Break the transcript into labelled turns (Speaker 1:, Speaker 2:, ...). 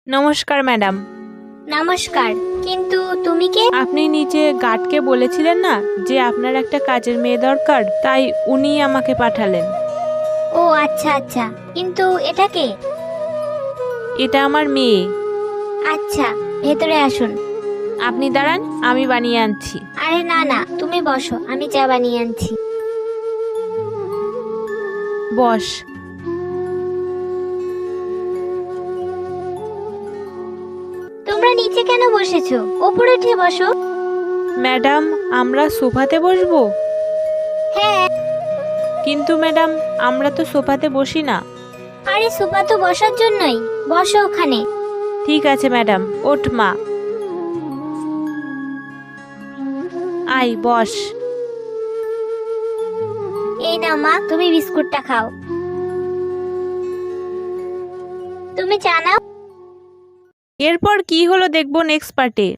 Speaker 1: নমস্কার ম্যাডাম।
Speaker 2: নমস্কার, কিন্তু তুমি কে?
Speaker 1: আপনি নিচে গার্ডকে বলেছিলেন না যে আপনার একটা কাজের মেয়ে দরকার, তাই উনি আমাকে পাঠালেন।
Speaker 2: ও আচ্ছা আচ্ছা, কিন্তু এটা কে?
Speaker 1: এটা আমার মেয়ে।
Speaker 2: আচ্ছা, ভেতরে আসুন।
Speaker 1: আপনি দাঁড়ান, আমি বানিয়ে আনছি।
Speaker 2: আরে না না, তুমি বসো, আমি চা বানিয়ে আনছি।
Speaker 1: বস।
Speaker 2: তোমরা নিচে কেন বসেছো? ওপরে উঠে বসো।
Speaker 1: ম্যাডাম, আমরা সোফাতে বসবো?
Speaker 2: হ্যাঁ।
Speaker 1: কিন্তু ম্যাডাম, আমরা তো সোফাতে বসি না।
Speaker 2: আরে সোফা তো বসার জন্যই, বসো ওখানে।
Speaker 1: ঠিক আছে ম্যাডাম, ওঠ মা। আয় বস।
Speaker 2: এই নাও মা, তুমি বিস্কুটটা খাও। তুমি চা নাও।
Speaker 1: এরপর কি হলো দেখবো নেক্সট পার্টে।